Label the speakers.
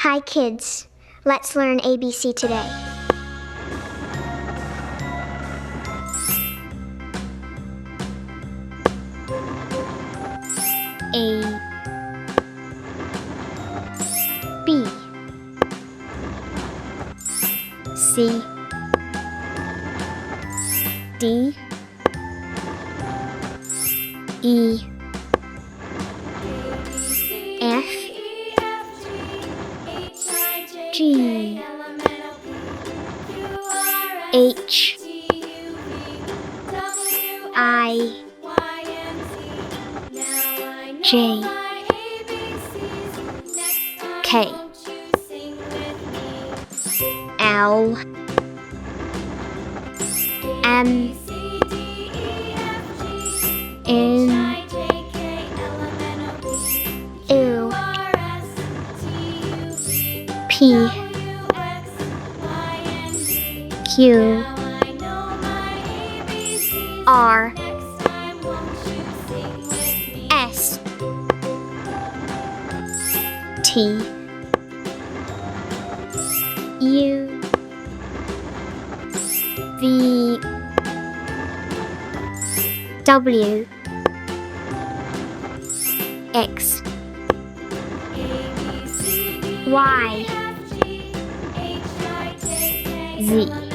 Speaker 1: Hi kids, let's learn ABC today. A B C D E F G H I J K L M N O P Q R S T U V W X Y Z.